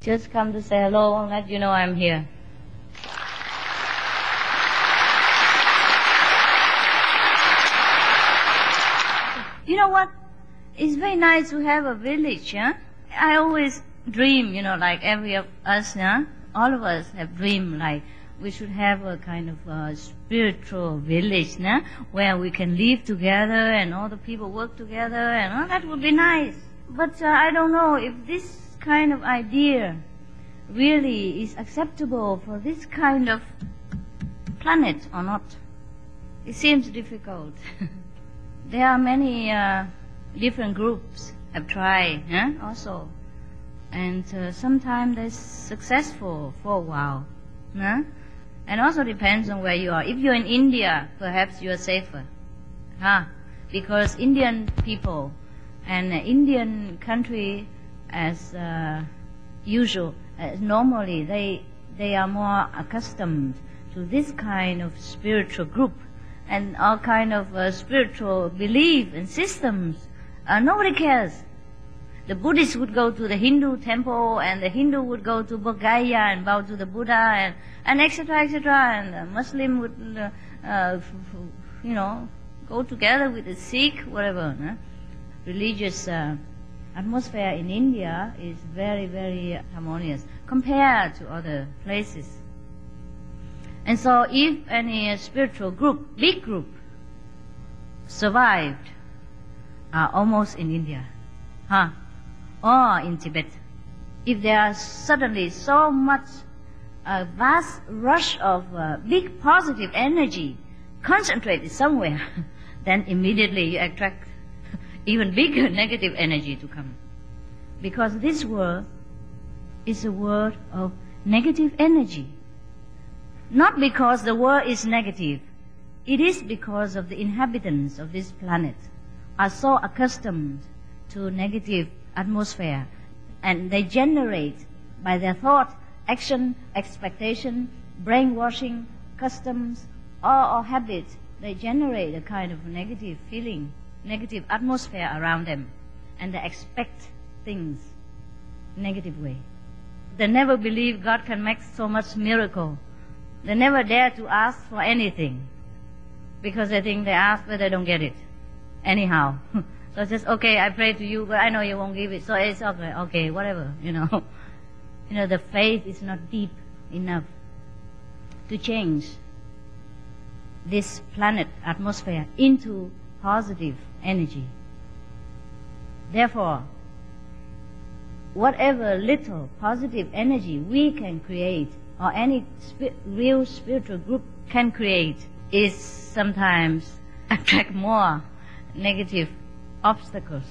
Just come to say hello and let you know I'm here. You know what? It's very nice to have a village, huh? I always dream, like every of us, huh? All of us have dreamed like we should have a kind of spiritual village, huh? Where we can live together and all the people work together, and that would be nice. But I don't know if this kind of idea really is acceptable for this kind of planet or not. It seems difficult. There are many different groups have tried also. And sometimes they're successful for a while. And also depends on where you are. If you're in India, perhaps you are safer. Because Indian people and Indian country as usual, normally they are more accustomed to this kind of spiritual group and all kind of spiritual belief and systems. Nobody cares. The Buddhist would go to the Hindu temple, and the Hindu would go to Bodh Gaya and bow to the Buddha, and etc., etc. And the Muslim would, go together with the Sikh, whatever. Religious atmosphere in India is very, very harmonious compared to other places. And so if any spiritual group, big group, survived, almost in India, or in Tibet, if there are suddenly so much a vast rush of big positive energy concentrated somewhere, then immediately you attract even bigger negative energy to come. Because this world is a world of negative energy. Not because the world is negative. It is because of the inhabitants of this planet are so accustomed to negative atmosphere, and they generate by their thought, action, expectation, brainwashing, customs, or habits, they generate a kind of negative feeling, negative atmosphere around them, and they expect things negative way. They never believe God can make so much miracle. They never dare to ask for anything because they think they ask but they don't get it anyhow. So just, okay, I pray to you, but I know you won't give it, so it's okay, okay, whatever, the faith is not deep enough to change this planet atmosphere into positive energy. Therefore, whatever little positive energy we can create, or any real spiritual group can create, is sometimes attract more negative obstacles.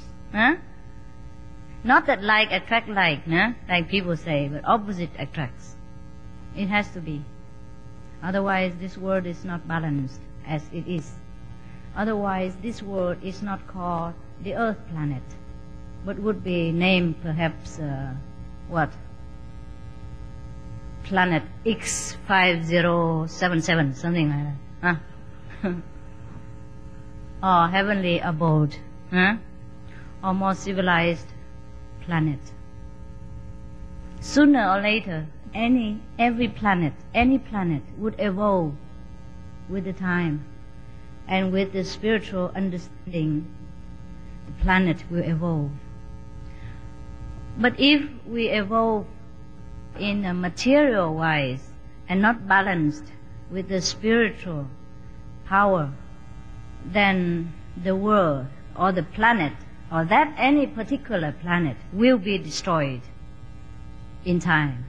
Not that like attract like, like people say, but opposite attracts. It has to be. Otherwise this world is not balanced as it is. Otherwise this world is not called the Earth planet, but would be named perhaps Planet X5077, something like that. Or heavenly abode, or more civilized planet. Sooner or later, every planet, any planet would evolve with the time, and with the spiritual understanding, the planet will evolve. But if we evolve in a material wise and not balanced with the spiritual power, then the world or the planet or that any particular planet will be destroyed in time.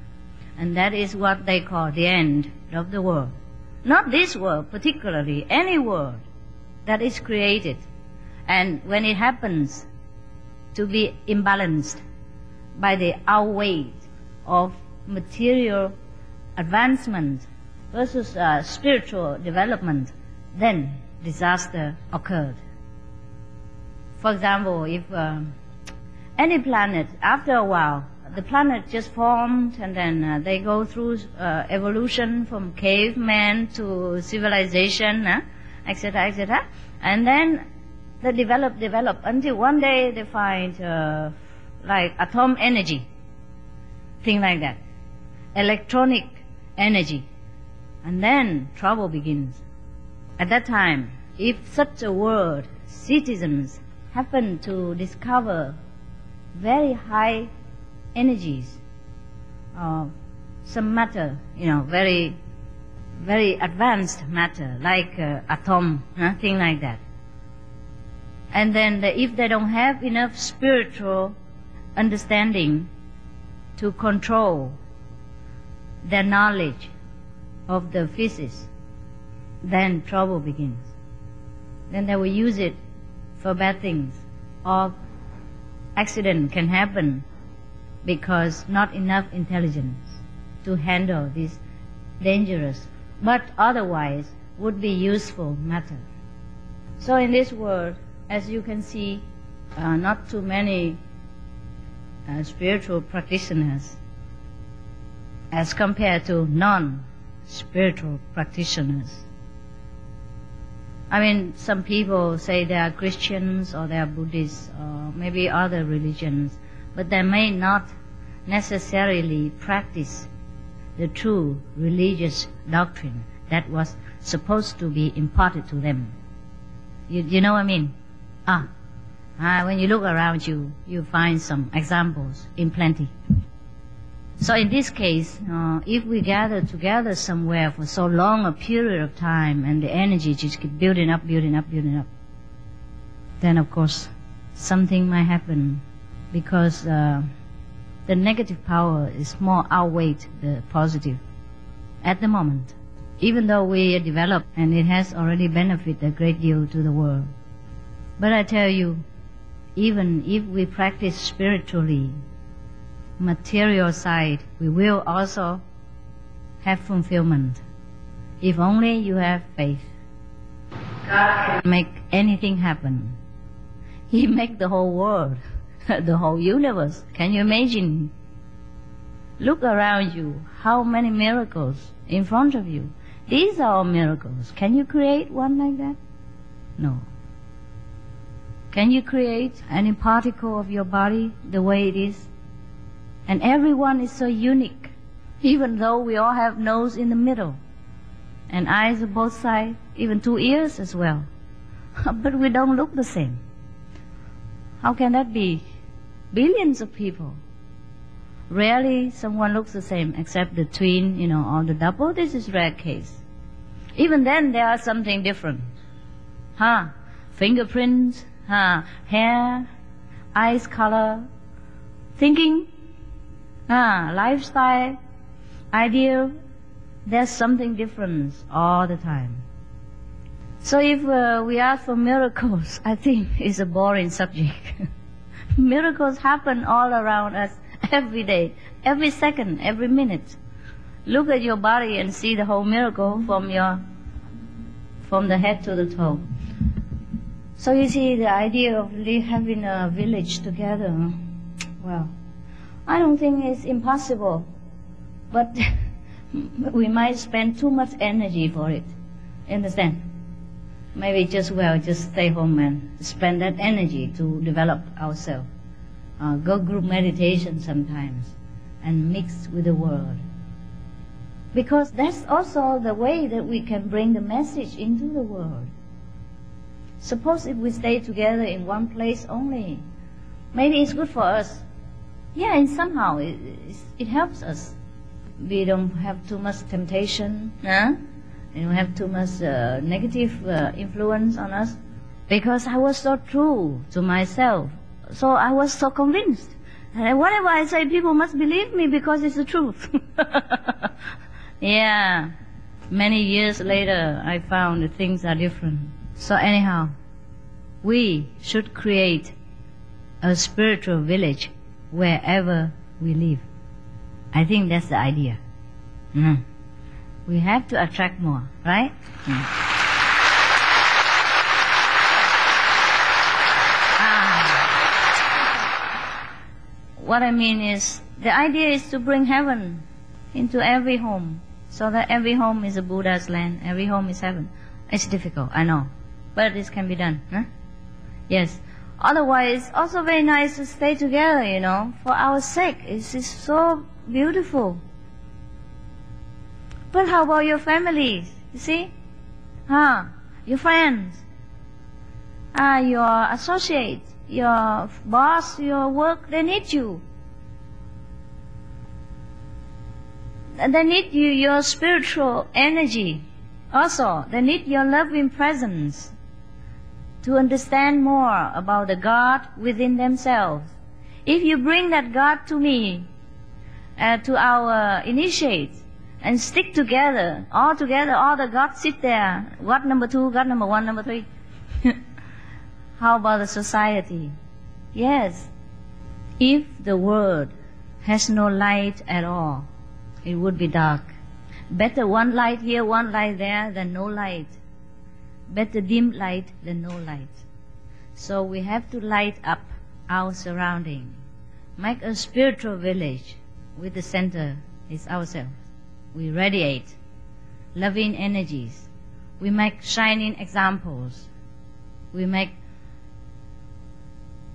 And that is what they call the end of the world. Not this world particularly, any world that is created. And when it happens to be imbalanced by the outweight of material advancement versus spiritual development, then disaster occurred. For example, if any planet, after a while, the planet just formed, and then they go through evolution from caveman to civilization, etc., etc., and then they develop until one day they find like atom energy. thing like that. Electronic energy. And then trouble begins. At that time, if such a world, citizens happen to discover very high energies, some matter, very, very advanced matter, like atom, thing like that. And then if they don't have enough spiritual understanding to control their knowledge of the physics, then trouble begins. Then they will use it for bad things, or accident can happen because not enough intelligence to handle this dangerous, but otherwise would be useful matter. So in this world, as you can see, not too many spiritual practitioners as compared to non-spiritual practitioners. I mean, some people say they are Christians or they are Buddhists or maybe other religions, but they may not necessarily practice the true religious doctrine that was supposed to be imparted to them. You know what I mean? When you look around you, you find some examples in plenty. So in this case, if we gather together somewhere for so long a period of time and the energy just keep building up, then of course something might happen because the negative power is more outweighed the positive at the moment. Even though we develop and it has already benefited a great deal to the world. But I tell you, even if we practice spiritually, material side, we will also have fulfillment. If only you have faith. God can make anything happen. He make the whole world, the whole universe. Can you imagine? Look around you, how many miracles in front of you. These are all miracles. Can you create one like that? No. Can you create any particle of your body the way it is? And everyone is so unique, even though we all have nose in the middle, and eyes on both sides, even 2 ears as well. But we don't look the same. How can that be? Billions of people. Rarely someone looks the same, except the twin, or the double. This is rare case. Even then, there are something different. Fingerprints, hair, eyes color, thinking, lifestyle, ideal. There's something different all the time. So if we ask for miracles, I think it's a boring subject. Miracles happen all around us every day, every second, every minute. Look at your body and see the whole miracle from the head to the toe. So you see, the idea of having a village together, well, I don't think it's impossible, but we might spend too much energy for it. Understand? Maybe just stay home and spend that energy to develop ourselves. Go group meditation sometimes and mix with the world. Because that's also the way that we can bring the message into the world. Suppose if we stay together in one place only, maybe it's good for us. Yeah, and somehow it helps us. We don't have too much temptation, and we don't have too much negative influence on us. Because I was so true to myself, so I was so convinced. And whatever I say, people must believe me because it's the truth. Yeah, many years later, I found that things are different. So anyhow, we should create a spiritual village wherever we live. I think that's the idea. We have to attract more, right? What I mean is, the idea is to bring heaven into every home, so that every home is a Buddha's land, every home is heaven. It's difficult, I know, but this can be done. Yes, Otherwise, it's also very nice to stay together, you know, for our sake. It's so beautiful. But how about your families? You see? Your friends, your associates, your boss, your work, they need you. They need you, your spiritual energy. Also, they need your loving presence to understand more about the God within themselves. If you bring that God to me, to our initiates, and stick together, all the gods sit there, God number 2, God number 1, number 3. How about the society? Yes. If the world has no light at all, it would be dark. Better one light here, one light there, than no light. Better dim light than no light. So we have to light up our surrounding. Make a spiritual village with the center is ourselves. We radiate loving energies. We make shining examples. We make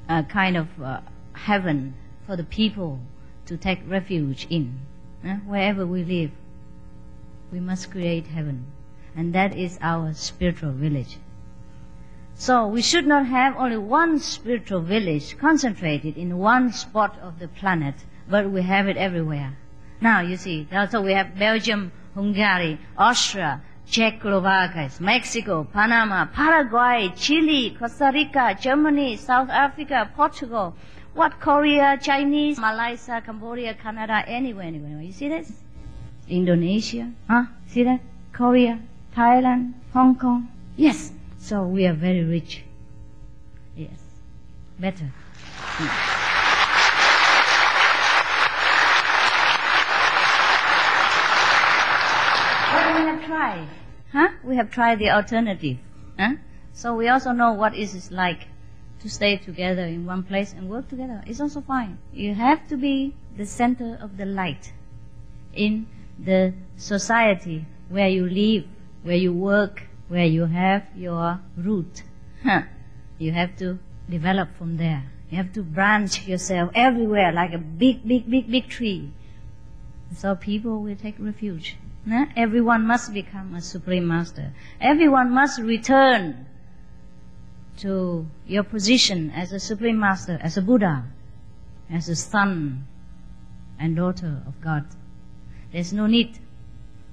a kind of heaven for the people to take refuge in. Wherever we live, we must create heaven. And that is our spiritual village. So we should not have only one spiritual village concentrated in one spot of the planet, but we have it everywhere. Now you see, also we have Belgium, Hungary, Austria, Czechoslovakia, Mexico, Panama, Paraguay, Chile, Costa Rica, Germany, South Africa, Portugal, Korea, Chinese, Malaysia, Cambodia, Canada, anywhere. You see this? Indonesia, see that? Korea, Thailand, Hong Kong. Yes. So we are very rich. Yes. Better. But we have tried. We have tried the alternative. So we also know what it is like to stay together in one place and work together. It's also fine. You have to be the center of the light in the society where you live, where you work, where you have your root. You have to develop from there. You have to branch yourself everywhere like a big tree. So people will take refuge. Everyone must become a Supreme Master. Everyone must return to your position as a Supreme Master, as a Buddha, as a son and daughter of God. There's no need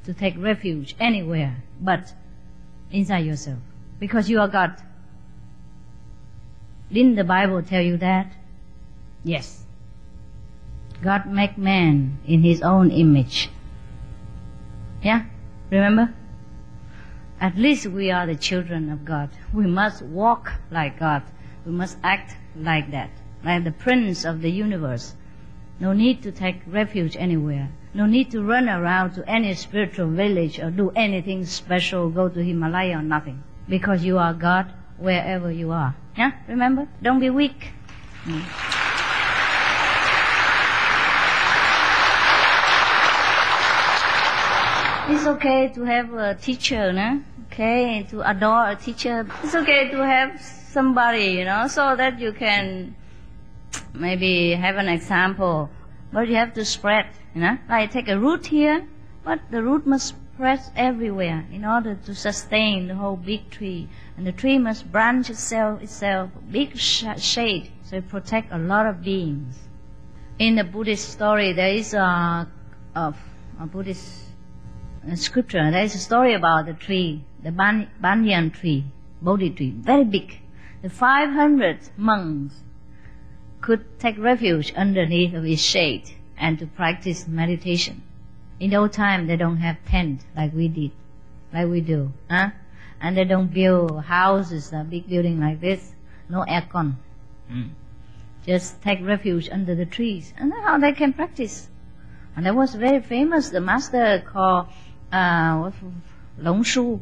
to take refuge anywhere but inside yourself, because you are God. Didn't the Bible tell you that? Yes. God made man in His own image. Yeah? Remember? At least we are the children of God. We must walk like God. We must act like that, like the Prince of the universe. No need to take refuge anywhere. No need to run around to any spiritual village or do anything special, go to Himalaya or nothing. Because you are God wherever you are. Yeah? Remember? Don't be weak. It's okay to have a teacher, no? Okay, to adore a teacher. It's okay to have somebody, so that you can maybe have an example. But you have to spread, Like take a root here, but the root must spread everywhere in order to sustain the whole big tree. And the tree must branch itself, big shade, so it protect a lot of beings. In the Buddhist story, there is a Buddhist scripture. There is a story about the tree, the banyan tree, Bodhi tree, very big. The 500 monks could take refuge underneath of its shade and to practice meditation. In the old time, they don't have tent like we do, and they don't build houses, a big building like this, no aircon. Just take refuge under the trees, and that's how they can practice. And there was very famous, the master called Long Shu,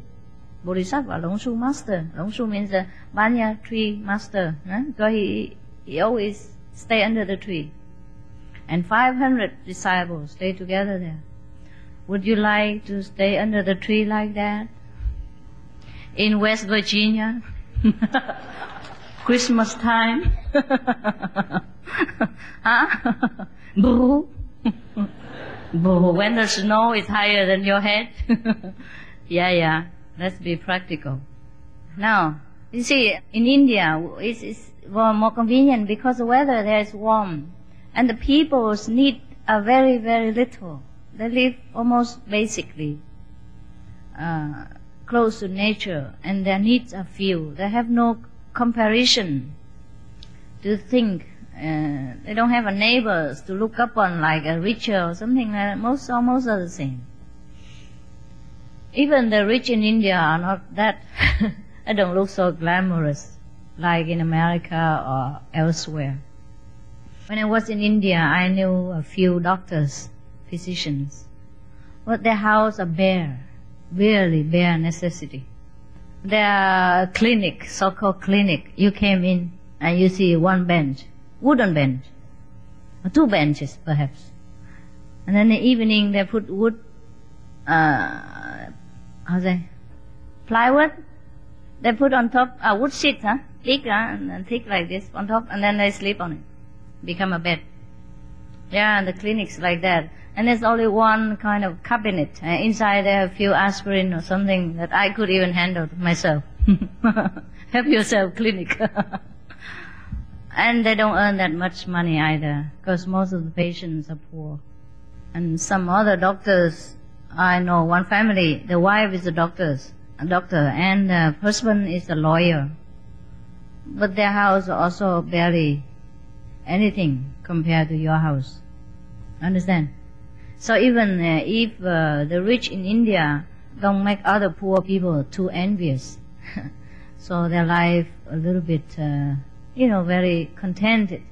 Bodhisattva Long Shu master. Long Shu means the banyan tree master, because he always stay under the tree. And 500 disciples stay together there. Would you like to stay under the tree like that? In West Virginia? Christmas time. Huh? Boo. Boo. When the snow is higher than your head. Yeah. Let's be practical. Now, you see, in India, it's more convenient because the weather there is warm. And the people's need are very, very little. They live almost basically close to nature, and their needs are few. They have no comparison to think. They don't have a neighbors to look up on like a richer or something like that. Almost are the same. Even the rich in India are not that, they don't look so glamorous like in America or elsewhere. When I was in India, I knew a few doctors, physicians, but their houses are bare, really bare necessity. Their clinic, so-called clinic, you came in and you see one bench, wooden bench, or two benches perhaps. And then in the evening they put wood, plywood, they put on top, wood sheet, thick, and thick like this on top, and then they sleep on it. Become a bed. Yeah, and the clinic's like that. And there's only one kind of cabinet. Inside there are a few aspirin or something that I could even handle myself. Help yourself clinic. And they don't earn that much money either, because most of the patients are poor. And some other doctors, I know one family, the wife is a doctor, and the husband is a lawyer. But their house also barely anything compared to your house. Understand? So even if the rich in India don't make other poor people too envious, so their life a little bit, very contented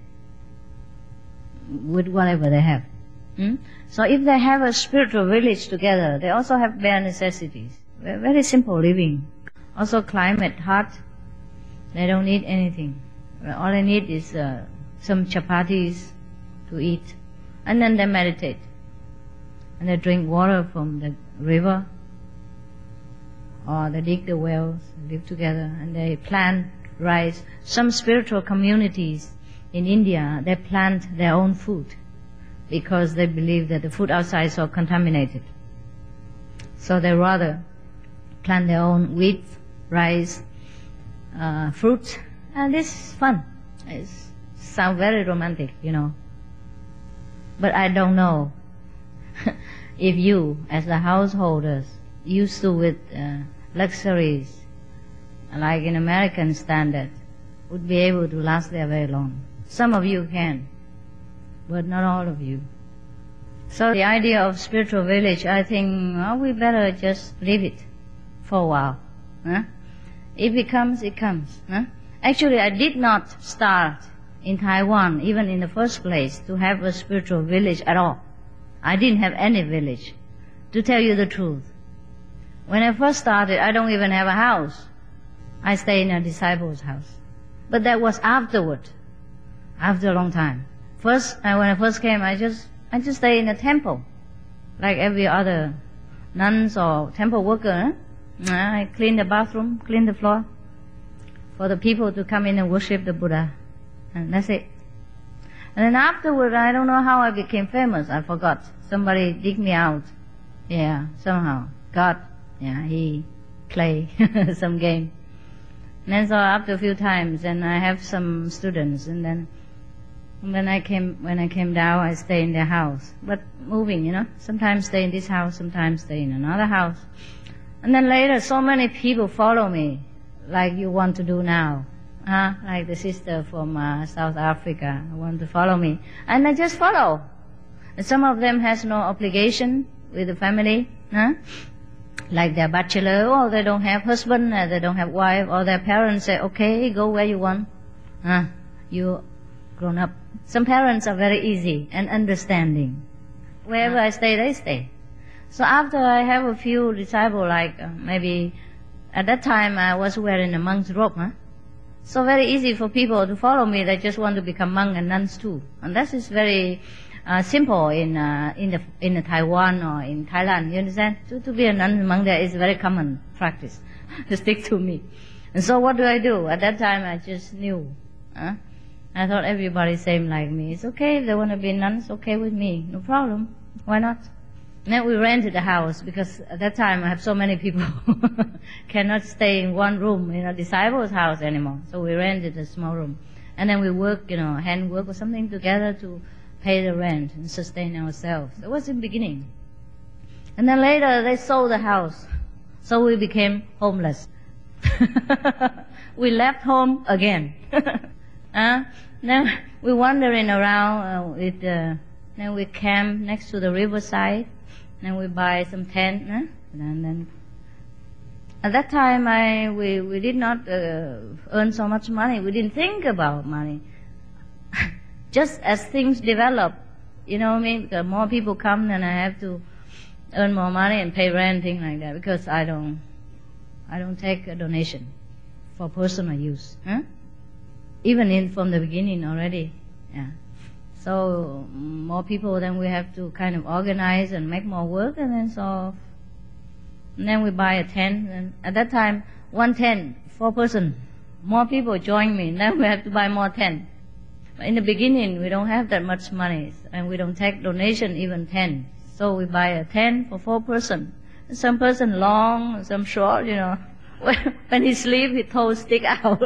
with whatever they have. So if they have a spiritual village together, they also have bare necessities. Very simple living. Also climate hot. They don't need anything. All they need is some chapatis to eat. And then they meditate. And they drink water from the river. Or they dig the wells, live together, and they plant rice. Some spiritual communities in India, they plant their own food because they believe that the food outside is so contaminated. So they rather plant their own wheat, rice, fruits, and this is fun. It sounds very romantic, But I don't know if you, as the householders, used to with luxuries, like in American standard, would be able to last there very long. Some of you can, but not all of you. So the idea of spiritual village, I think, we better just leave it for a while. If it comes, it comes. Actually, I did not start in Taiwan, even in the first place, to have a spiritual village at all. I didn't have any village, to tell you the truth. When I first started, I don't even have a house. I stay in a disciple's house. But that was afterward, after a long time. First, when I first came, I just stay in a temple, like every other nuns or temple worker. I clean the bathroom, clean the floor, for the people to come in and worship the Buddha. And that's it. And then afterward, I don't know how I became famous. I forgot. Somebody dig me out. Yeah, somehow. God, he play some game. And then so after a few times, and I have some students, and then when I came down, I stay in their house. But moving, sometimes stay in this house, sometimes stay in another house. And then later, so many people follow me, like you want to do now. Like the sister from South Africa want to follow me. And I just follow. And some of them has no obligation with the family. Like they're bachelor, or they don't have husband, they don't have wife, or their parents say, okay, go where you want. You grown up. Some parents are very easy and understanding. Wherever I stay, they stay. So after I have a few disciples, like maybe at that time I was wearing a monk's robe. So very easy for people to follow me. They just want to become monk and nuns too. And that is very simple in the Taiwan or in Thailand. You understand? To be a nun and monk there is very common practice. To stick to me. And so what do I do? At that time I just knew. I thought everybody same like me. It's okay if they want to be nuns, okay with me. No problem. Why not? And then we rented a house because at that time I have so many people cannot stay in one room in a disciple's house anymore. So we rented a small room. And then we work, handwork or something together to pay the rent and sustain ourselves. That was in the beginning. And then later they sold the house. So we became homeless. We left home again. Then we wandering around then we camp next to the riverside. Then we buy some tent. And then at that time we did not earn so much money. We didn't think about money. Just as things develop, you know what I mean? Because more people come, then I have to earn more money and pay rent, things like that. Because I don't take a donation for personal use. Even from the beginning already. Yeah. So more people, then we have to kind of organize and make more work, and then we buy a tent. And at that time, one tent, 4 person. More people join me, and then we have to buy more tent. But in the beginning, we don't have that much money, and we don't take donation, even tent. So we buy a tent for 4 person. Some person long, some short, When he sleep, his toes stick out.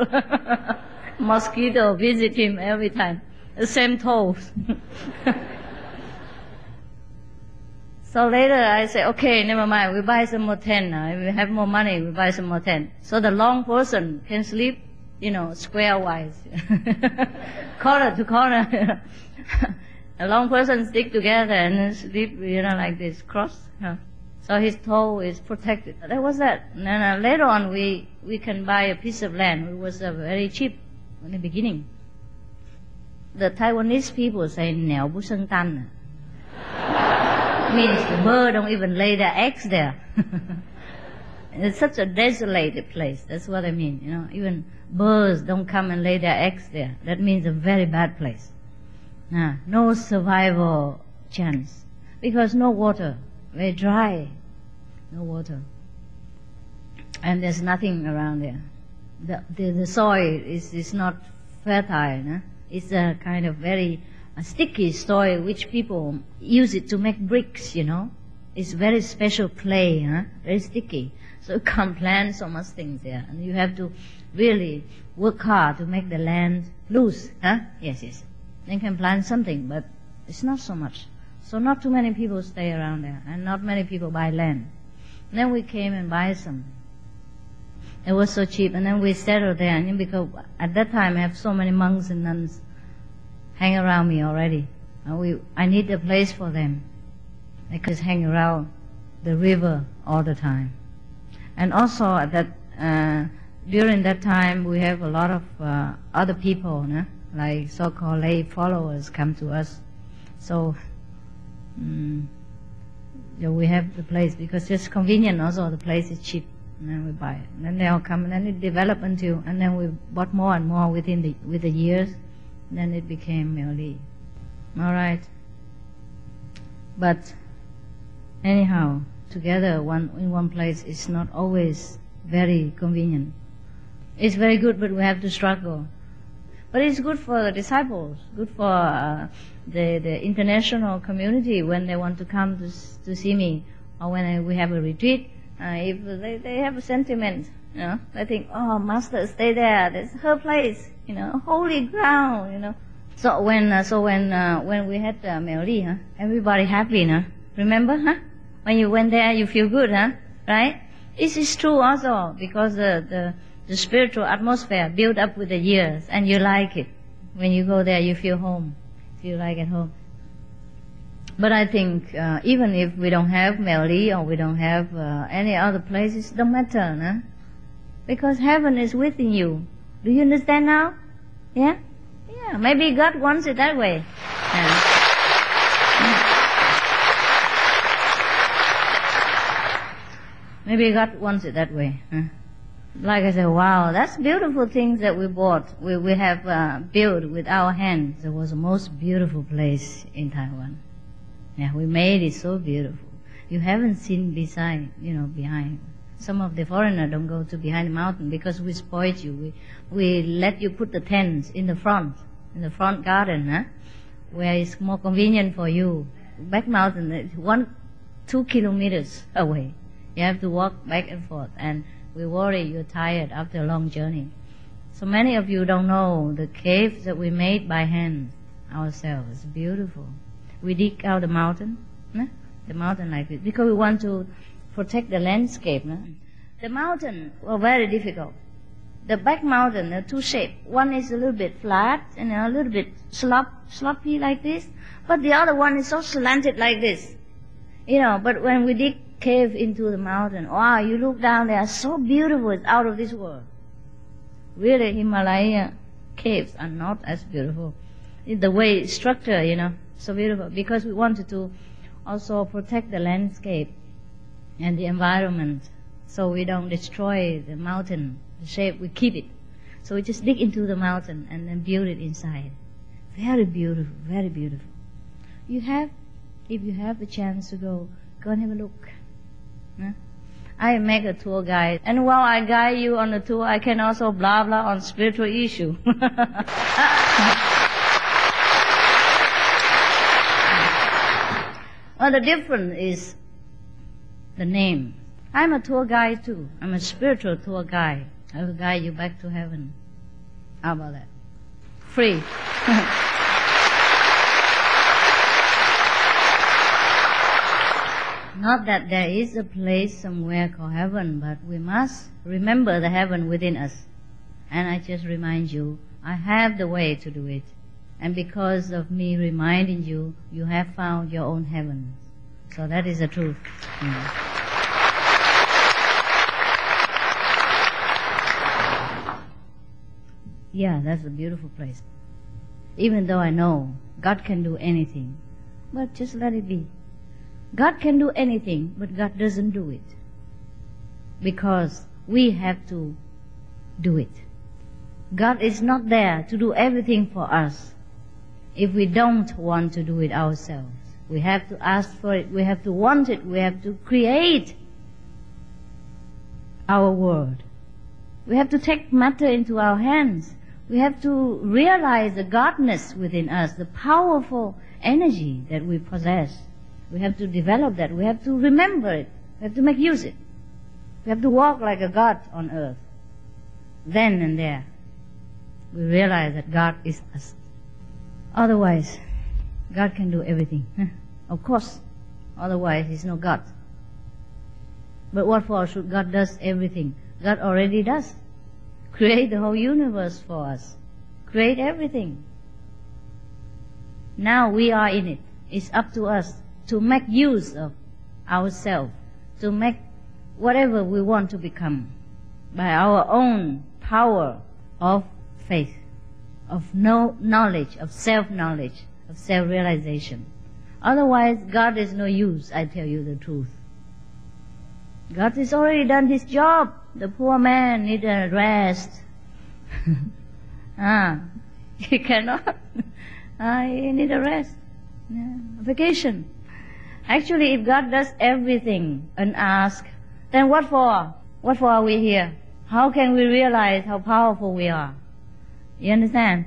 Mosquito visit him every time. The same toes. So later I say, okay, never mind, we buy some more tent now. If we have more money, we buy some more tent. So the long person can sleep, square-wise. Corner to corner. A long person stick together and then sleep, like this, cross. So his toe is protected. That was that. And then later on we can buy a piece of land. It was very cheap in the beginning. The Taiwanese people say, "Nẻo bu sân tan." Means the bird don't even lay their eggs there. It's such a desolated place. That's what I mean. Even birds don't come and lay their eggs there. That means a very bad place. No survival chance. Because no water. Very dry. No water. And there's nothing around there. The soil is not fertile. It's a kind of very sticky soil which people use it to make bricks, It's very special clay, very sticky. So you can't plant so much things there. And you have to really work hard to make the land loose. Yes. Then can plant something, but it's not so much. So not too many people stay around there, and not many people buy land. And then we came and buy some. It was so cheap, and then we settled there. And because at that time I have so many monks and nuns hang around me already. I need a place for them. They could hang around the river all the time. And also at that during that time we have a lot of other people, like so-called lay followers come to us. So we have the place because it's convenient. Also the place is cheap, and then we buy it. And then they all come, and then it developed and then we bought more and more with the years. And then it became Miaoli. All right. But anyhow, together in one place is not always very convenient. It's very good, but we have to struggle. But it's good for the disciples, good for the international community when they want to come to see me, or when we have a retreat. If they have a sentiment, they think, oh, Master, stay there. That's her place, holy ground, So when we had Miaoli, everybody happy, Remember, When you went there, you feel good, Right? This is true also because the spiritual atmosphere built up with the years, and you like it. When you go there, you feel home. Feel like at home. But I think even if we don't have Miaoli or we don't have any other places, don't matter, Because heaven is within you. Do you understand now? Yeah? Yeah, maybe God wants it that way. Maybe God wants it that way. Like I said, wow, that's beautiful things that we bought. We have built with our hands. It was the most beautiful place in Taiwan. Yeah, we made it so beautiful. You haven't seen behind. Some of the foreigners don't go to behind the mountain because we spoiled you. We let you put the tents in the front garden, where it's more convenient for you. Back mountain is 2 kilometers away. You have to walk back and forth, and we worry you're tired after a long journey. So many of you don't know the caves that we made by hand ourselves. It's beautiful. We dig out the mountain like this, because we want to protect the landscape. The mountain were very difficult. The back mountain, there are two shapes. One is a little bit flat and a little bit sloppy like this, but the other one is so slanted like this. But when we dig cave into the mountain, wow, you look down, they are so beautiful, it's out of this world. Really, Himalaya caves are not as beautiful. The way it's structured, so beautiful, because we wanted to also protect the landscape and the environment, so we don't destroy the mountain, the shape, we keep it. So we just dig into the mountain and then build it inside. Very beautiful, very beautiful. If you have the chance to go and have a look. I make a tour guide, and while I guide you on the tour, I can also blah blah on spiritual issue. Well, the difference is the name. I'm a tour guide too. I'm a spiritual tour guide. I will guide you back to heaven. How about that? Free. Not that there is a place somewhere called heaven, but we must remember the heaven within us. And I just remind you, I have the way to do it. And because of me reminding you, you have found your own heaven. So that is the truth. Yeah, that's a beautiful place. Even though I know God can do anything, but just let it be. God can do anything, but God doesn't do it. Because we have to do it. God is not there to do everything for us if we don't want to do it ourselves. We have to ask for it, we have to want it, we have to create our world. We have to take matter into our hands. We have to realize the godness within us, the powerful energy that we possess. We have to develop that. We have to remember it. We have to make use of it. We have to walk like a God on earth. Then and there, we realize that God is us. Otherwise, God can do everything. Of course. Otherwise, He's no God. But what for should God does everything? God already does. Create the whole universe for us. Create everything. Now we are in it. It's up to us to make use of ourselves, to make whatever we want to become by our own power of faith, of knowledge, of self-knowledge, of self-realization. Otherwise, God is no use, I tell you the truth. God has already done His job. The poor man needs a rest. He cannot. He needs a rest. Vacation. Actually, if God does everything and ask, then what for? What for are we here? How can we realize how powerful we are? You understand?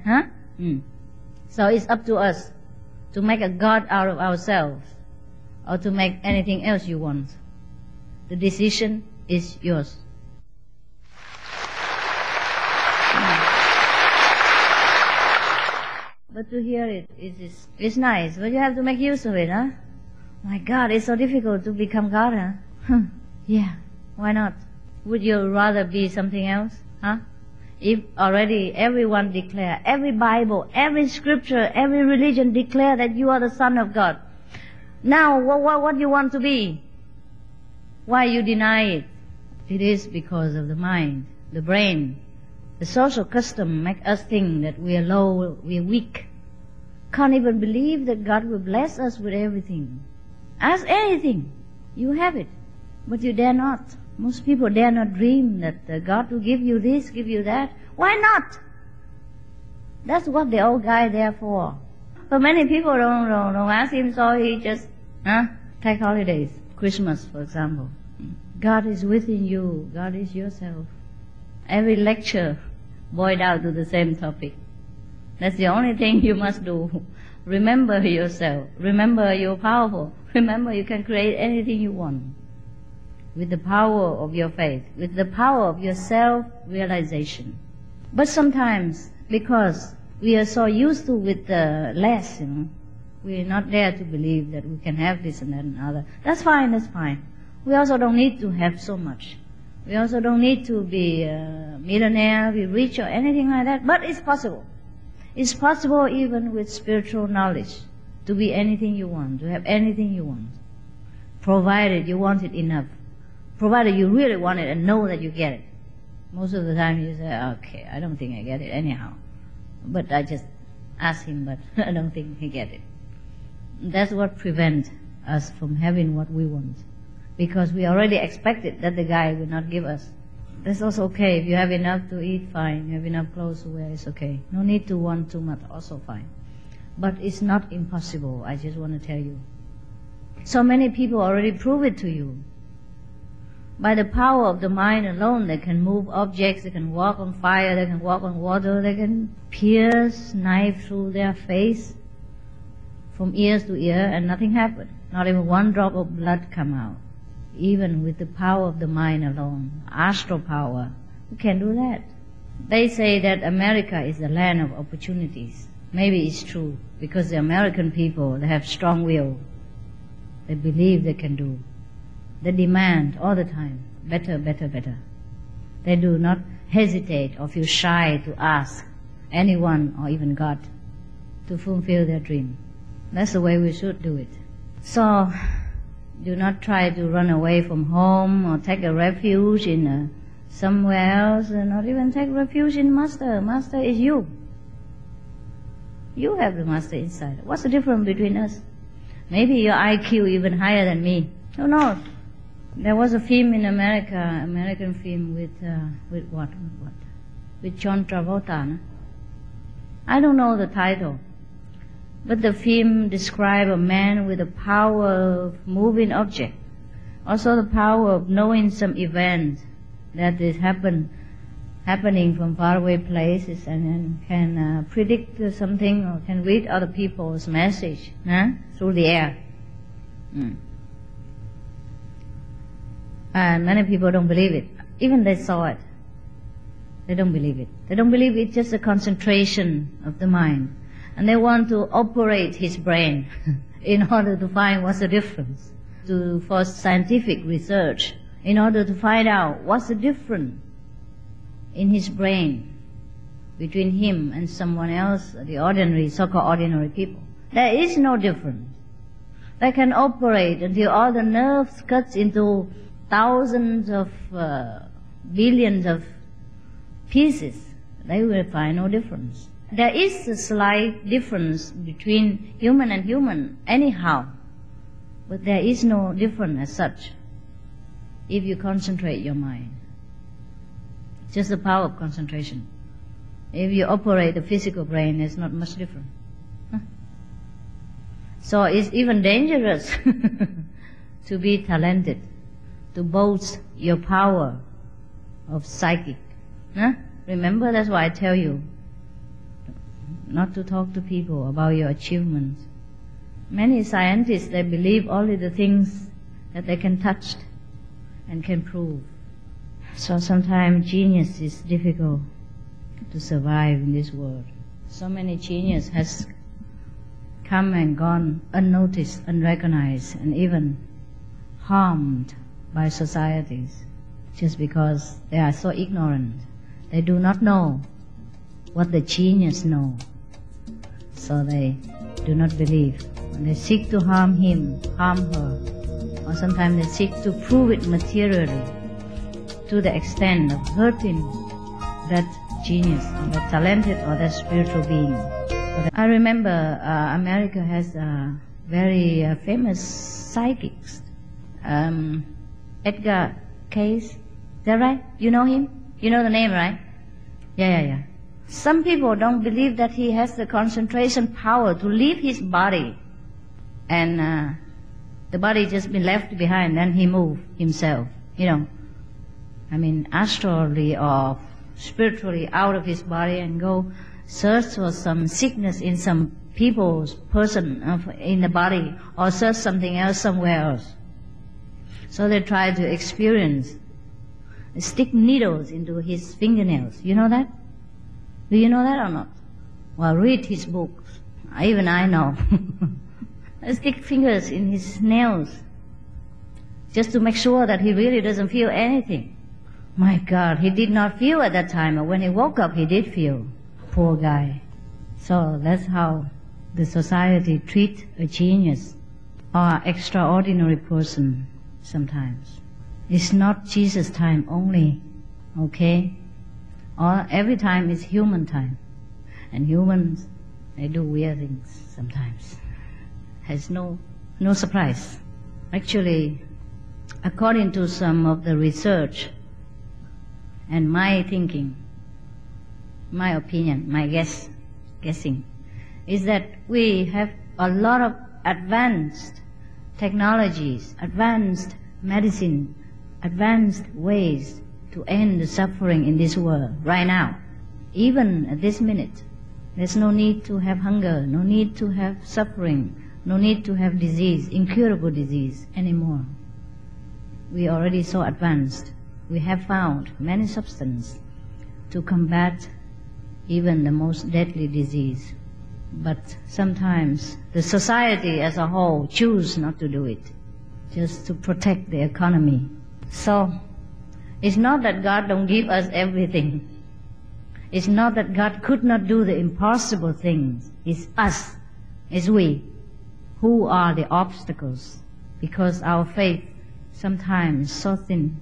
So it's up to us to make a God out of ourselves, or to make anything else you want. The decision is yours. But to hear it is nice, but you have to make use of it, My God, it's so difficult to become God, Yeah, why not? Would you rather be something else, If already everyone declare, every Bible, every scripture, every religion declare that you are the Son of God. Now, what do you want to be? Why you deny it? It is because of the mind, the brain. The social custom make us think that we are low, we are weak. Can't even believe that God will bless us with everything. Ask anything, you have it, but you dare not. Most people dare not dream that God will give you this, give you that. Why not? That's what the old guy there for. But many people don't ask him, so he just take holidays. Christmas, for example. God is within you. God is yourself. Every lecture boiled down to the same topic. That's the only thing you must do. Remember yourself. Remember you're powerful. Remember you can create anything you want. With the power of your faith. With the power of your self-realization. But sometimes, because we are so used to with the less, we are not there to believe that we can have this and that and other. That's fine, that's fine. We also don't need to have so much. We also don't need to be a millionaire, be rich or anything like that. But it's possible. It's possible even with spiritual knowledge to be anything you want, to have anything you want. Provided you want it enough. Provided you really want it and know that you get it. Most of the time you say, okay, I don't think I get it anyhow. But I just ask him, but I don't think he get it. That's what prevents us from having what we want. Because we already expected that the guy will not give us. That's also okay. If you have enough to eat, fine. You have enough clothes to wear, it's okay. No need to want too much, also fine. But it's not impossible, I just want to tell you. So many people already prove it to you. By the power of the mind alone, they can move objects, they can walk on fire, they can walk on water, they can pierce knife through their face from ears to ear and nothing happened. Not even one drop of blood come out. Even with the power of the mind alone, astral power, you can do that. They say that America is the land of opportunities. Maybe it's true, because the American people, they have strong will. They believe they can do. They demand all the time, better, better, better. They do not hesitate or feel shy to ask anyone or even God to fulfill their dream. That's the way we should do it. So, do not try to run away from home or take a refuge in somewhere else, and not even take refuge in Master. Master is you. You have the Master inside. What's the difference between us? Maybe your IQ even higher than me. Who knows? There was a film in America, American film with what? With John Travolta. No? I don't know the title. But the film describes a man with the power of moving object. Also the power of knowing some event that is happening from faraway places, and then can predict something or can read other people's message through the air. And many people don't believe it. Even they saw it. They don't believe it. They don't believe it's just a concentration of the mind. And they want to operate his brain in order to find what's the difference. For scientific research, in order to find out what's the difference in his brain between him and someone else, the ordinary, so-called ordinary people. There is no difference. They can operate until all the nerves cuts into thousands of billions of pieces. They will find no difference. There is a slight difference between human and human anyhow, but there is no difference as such if you concentrate your mind. Just the power of concentration. If you operate the physical brain, there's not much different. So it's even dangerous to be talented, to boast your power of psychic. Remember, that's why I tell you not to talk to people about your achievements. Many scientists, they believe only the things that they can touch and can prove. So sometimes genius is difficult to survive in this world. So many genius has come and gone unnoticed, unrecognized, and even harmed by societies just because they are so ignorant. They do not know what the genius know. So they do not believe. When they seek to harm him, harm her, or sometimes they seek to prove it materially to the extent of hurting that genius, or that talented or that spiritual being. I remember America has very famous psychics. Edgar Cayce, is that right? You know him? You know the name, right? Yeah. Some people don't believe that he has the concentration power to leave his body, and the body just been left behind, then he moved himself astrally or spiritually out of his body and go search for some sickness in some person in the body, or search something else somewhere else. So they try to experience, stick needles into his fingernails. You know that? Do you know that or not? Well, read his books. Even I know. Stick fingers in his nails just to make sure that he really doesn't feel anything. My God, he did not feel at that time, but when he woke up, he did feel. Poor guy. So that's how the society treats a genius or extraordinary person sometimes. It's not Jesus' time only, okay? Or every time is human time. And humans, they do weird things sometimes. Has no surprise. Actually, according to some of the research and my thinking, my opinion, my guessing, is that we have a lot of advanced technologies, advanced medicine, advanced ways to end the suffering in this world right now. Even at this minute, there's no need to have hunger, no need to have suffering, no need to have disease, incurable disease anymore. We are already so advanced. We have found many substances to combat even the most deadly disease. But sometimes the society as a whole choose not to do it, just to protect the economy. So it's not that God don't give us everything. It's not that God could not do the impossible things. It's us, it's we, who are the obstacles, because our faith sometimes is so thin.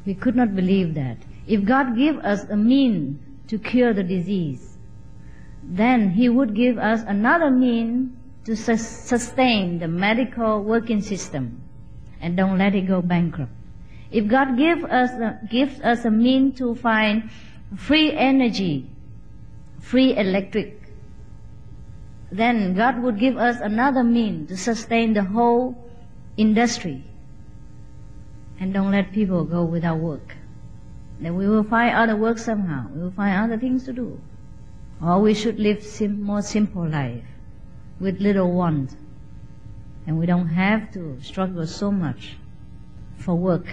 We could not believe that. If God give us a mean to cure the disease, then He would give us another mean to sustain the medical working system and don't let it go bankrupt. If God gives us a mean to find free energy, free electric, then God would give us another mean to sustain the whole industry and don't let people go without work. Then we will find other work somehow. We will find other things to do. Or we should live more simple life with little want. And we don't have to struggle so much for work,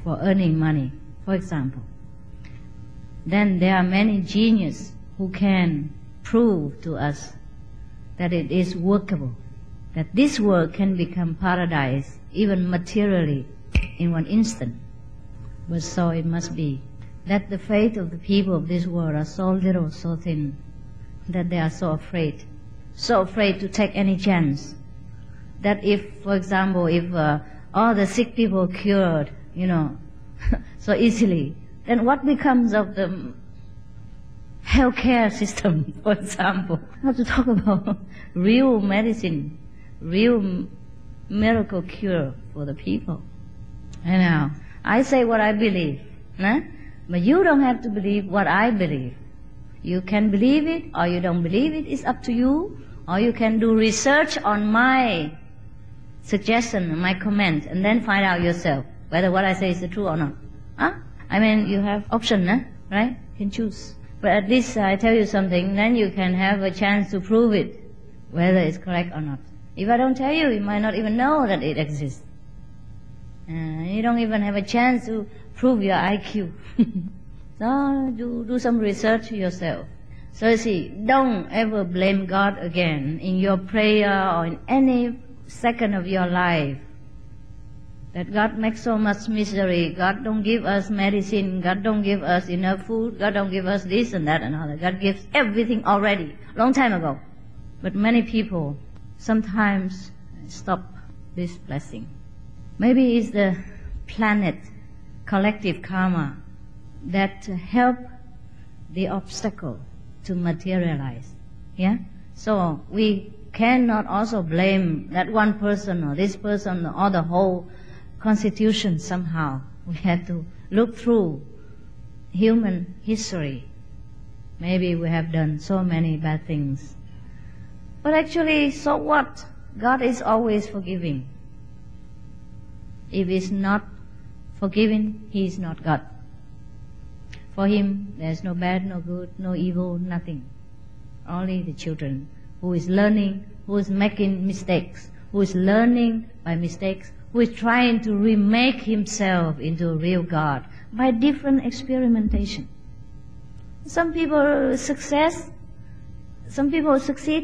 for earning money, for example. Then there are many geniuses who can prove to us that it is workable, that this world can become paradise, even materially, in one instant. But so it must be that the faith of the people of this world are so little, so thin, that they are so afraid to take any chance. That if, for example, if all the sick people cured, so easily, then what becomes of the healthcare system, for example? I have to talk about real medicine, real miracle cure for the people. And now, I say what I believe, but you don't have to believe what I believe. You can believe it or you don't believe it, it's up to you. Or you can do research on my suggestion, my comment, and then find out yourself whether what I say is the truth or not. You have option, right? You can choose. But at least I tell you something, then you can have a chance to prove it, whether it's correct or not. If I don't tell you, you might not even know that it exists. You don't even have a chance to prove your IQ. So do some research yourself. So you see, don't ever blame God again in your prayer or in any second of your life. That God makes so much misery. God don't give us medicine. God don't give us enough food. God don't give us this and that and other. God gives everything already, long time ago. But many people sometimes stop this blessing. Maybe it's the planet, collective karma, that help the obstacle to materialize. Yeah? So we cannot also blame that one person or this person or the whole constitution somehow. We have to look through human history. Maybe we have done so many bad things. But actually, so what? God is always forgiving. If it's not forgiving, he is not God. For him, there is no bad, no good, no evil, nothing. Only the children who is learning, who is making mistakes, who is learning by mistakes, who is trying to remake himself into a real God by different experimentation. Some people succeed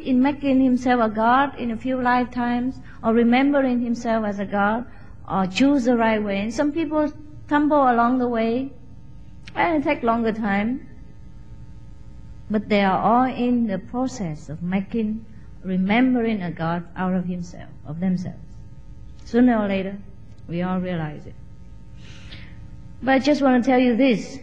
in making himself a God in a few lifetimes, or remembering himself as a God, or choose the right way. And some people tumble along the way, and it takes longer time. But they are all in the process of remembering a God out of himself, of themselves. Sooner or later, we all realize it. But I just want to tell you this,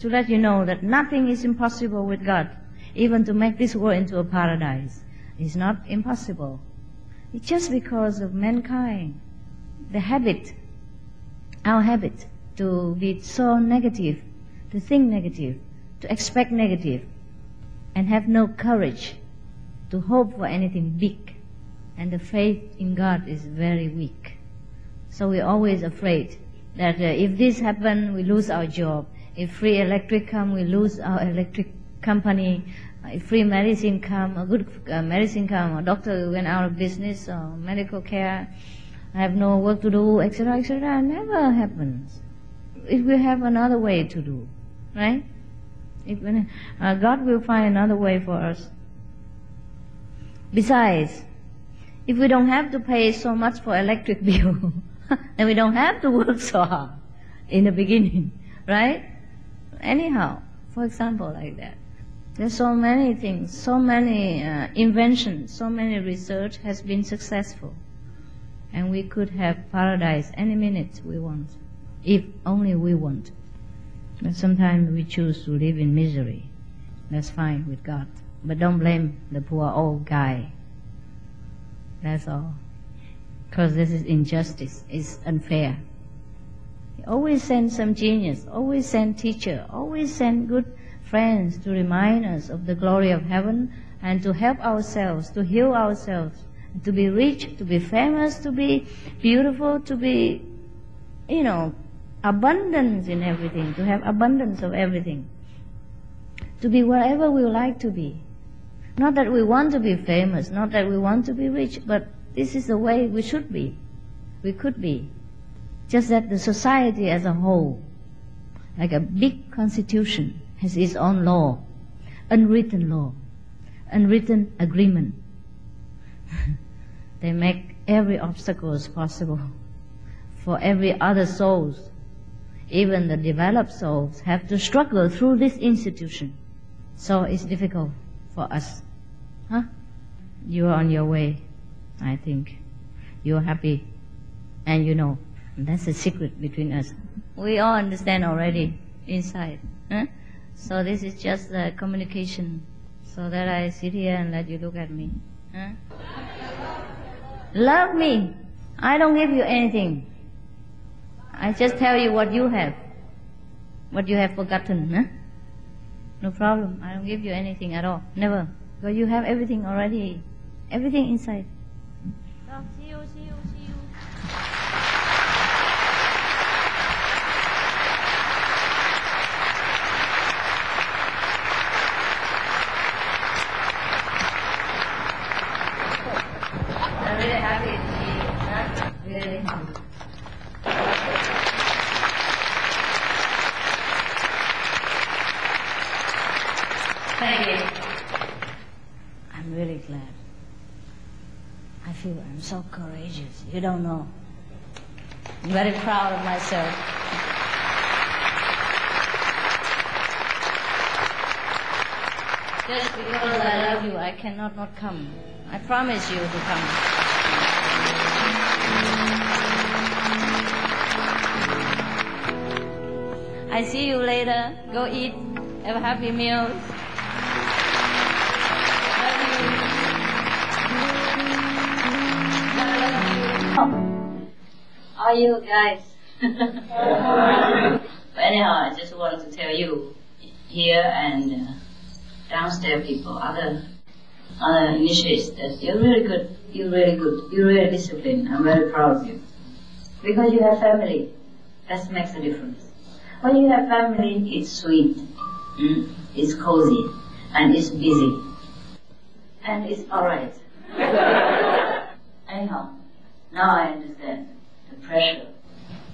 to let you know that nothing is impossible with God. Even to make this world into a paradise is not impossible. It's just because of mankind, the habit, our habit to be so negative, to think negative, to expect negative, and have no courage to hope for anything big. And the faith in God is very weak. So we're always afraid that if this happens, we lose our job. If free electric come, we lose our electric company. If free medicine come, a good medicine come, a doctor went out of business, or medical care, I have no work to do, etc., etc. Never happens. If we have another way to do, right? God will find another way for us. Besides, if we don't have to pay so much for electric bill, then we don't have to work so hard in the beginning, right? Anyhow, for example, like that. There's so many things, so many inventions, so many research has been successful. And we could have paradise any minute we want, if only we want. But sometimes we choose to live in misery. That's fine with God. But don't blame the poor old guy. That's all. Because this is injustice. It's unfair. He always sends some genius, always send teacher, always send good friends to remind us of the glory of heaven and to help ourselves, to heal ourselves, to be rich, to be famous, to be beautiful, to be, abundance in everything, to have abundance of everything, to be wherever we like to be. Not that we want to be famous, not that we want to be rich, but this is the way we should be. We could be. Just that the society as a whole, like a big constitution, has its own law, unwritten agreement. They make every obstacle possible for every other souls. Even the developed souls have to struggle through this institution. So it's difficult for us. You are on your way, I think. You are happy, and you know. That's the secret between us. We all understand already inside. So this is just a communication, so that I sit here and let you look at me. Love me. I don't give you anything. I just tell you what you have forgotten. No problem. I don't give you anything at all. Never. Because you have everything already. Everything inside. So, see you. I'm really happy to see you. Really happy. Thank you. I'm really glad. I feel I'm so courageous. You don't know. I'm very proud of myself. Just because I love you, I cannot not come. I promise you to come. I see you later. Go eat. Have a happy meal. How are you guys? But anyhow, I just want to tell you here and downstairs people, other initiates, that you're really good, you're really disciplined. I'm very proud of you. Because you have family That makes a difference. When you have family, it's sweet, it's cozy, and it's busy, and it's alright. Anyhow, now I understand the pressure.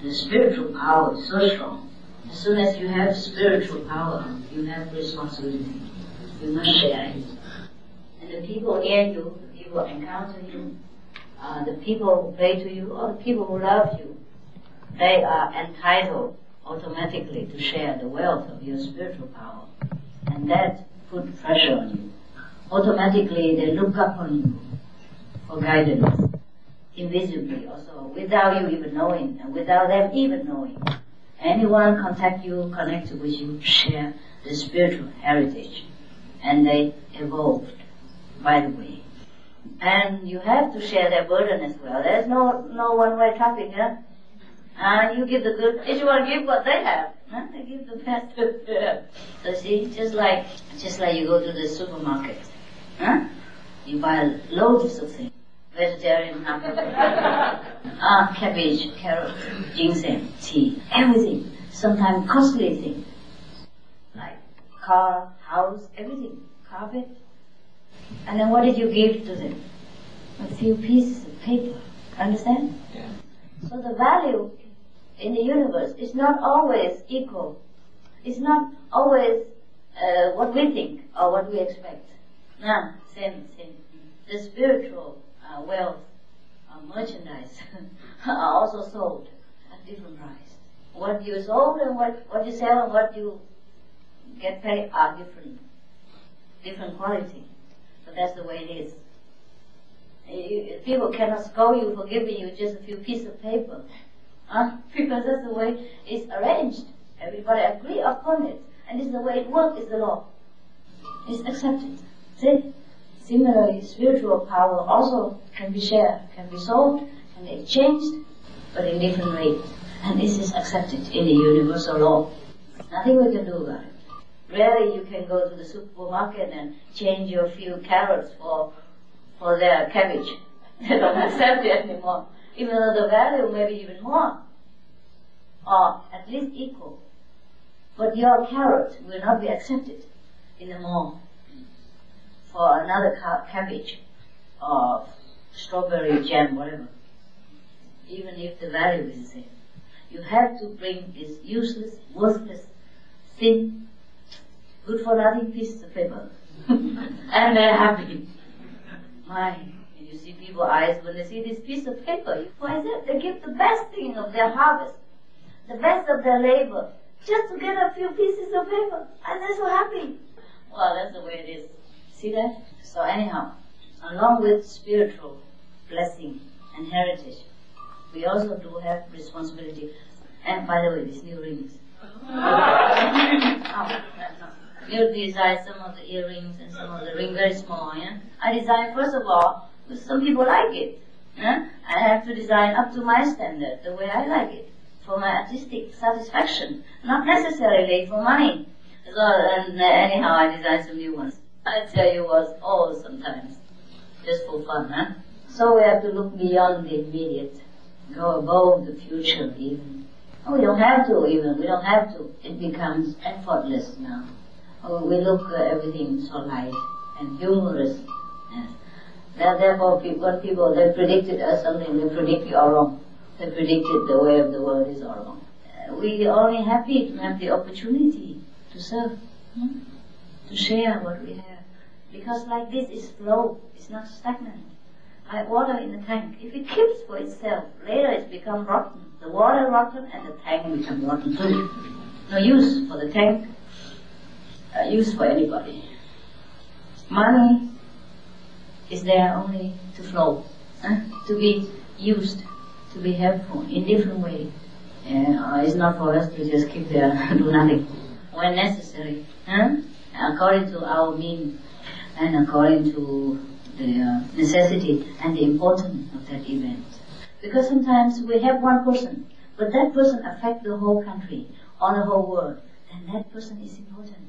The spiritual power is so strong. As soon as you have spiritual power, you have responsibility. You must share it. And the people near you, the people encounter you, the people who pray to you, or the people who love you, they are entitled automatically to share the wealth of your spiritual power. And that puts pressure on you. Automatically they look up on you for guidance, invisibly also, without you even knowing, and without them even knowing. Anyone contact you, connect with you, share the spiritual heritage. And they evolved, by the way. And you have to share their burden as well. There's no one-way traffic, huh? And you give the good, each one give what they have. Huh? They give the best. So see, just like you go to the supermarket, huh? You buy loads of things. Vegetarian, cabbage, carrot, ginseng, tea, everything. Sometimes costly things. Like car, house, everything. Carpet. And then what did you give to them? A few pieces of paper. Understand? Yeah. So the value in the universe is not always equal. It's not always what we think or what we expect. No, same. The spiritual wealth, merchandise are also sold at different price. What you sold and what you sell and what you get paid are different quality. But that's the way it is. People cannot scold you for giving you just a few pieces of paper. Because that's the way it's arranged. Everybody agree upon it. And this is the way it works, is the law. It's accepted. See? Similarly, spiritual power also can be shared, can be sold, can be exchanged, but in different ways. And this is accepted in the universal law. Nothing we can do about it. Rarely you can go to the supermarket and change your few carrots for their cabbage. They don't accept it anymore. Even though the value may be even more, or at least equal. But your carrot will not be accepted in the mall for another cabbage or strawberry jam, whatever. Even if the value is the same. You have to bring this useless, worthless, thin, good for nothing piece of paper. And they're happy. You see people's eyes when they see this piece of paper. Why is it? They give the best thing of their harvest, the best of their labor, just to get a few pieces of paper. And they're so happy. Well, that's the way it is. See that? So anyhow, along with spiritual blessing and heritage, we also do have responsibility. And by the way, these new rings. You design some of the earrings and some of the rings very small, yeah? I design first of all, because some people like it. Yeah? I have to design up to my standard, the way I like it, for my artistic satisfaction, not necessarily for money. So, and anyhow, I design some new ones. I tell you what's all sometimes, just for fun, huh? So we have to look beyond the immediate, go above the future even. Oh, we don't have to even, we don't have to. It becomes effortless now. Oh, we look at everything so light and humorous. Yes. Therefore, when people, they predicted us something, they predict you are wrong. They predicted the way of the world is all wrong. We are only happy to have the opportunity to serve, to share what we have. Because like this is flow, it's not stagnant. Like water in the tank. If it keeps for itself, later it becomes rotten. The water rotten and the tank becomes rotten too. No use for the tank, use for anybody. Money is there only to flow, to be used, to be helpful in different ways. It's not for us to just keep there and do nothing when necessary, according to our means and according to the necessity and the importance of that event. Because sometimes we have one person, but that person affects the whole country or the whole world, then that person is important.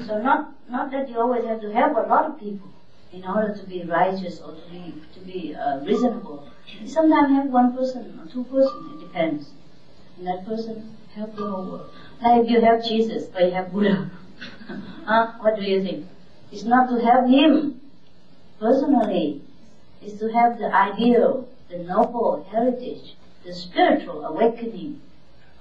So not that you always have to help a lot of people in order to be righteous or to be reasonable. You sometimes have one person or two persons, it depends. and that person help the whole world. Like if you help Jesus, but you help Buddha, what do you think? It's not to help him personally. It's to have the ideal, the noble heritage, the spiritual awakening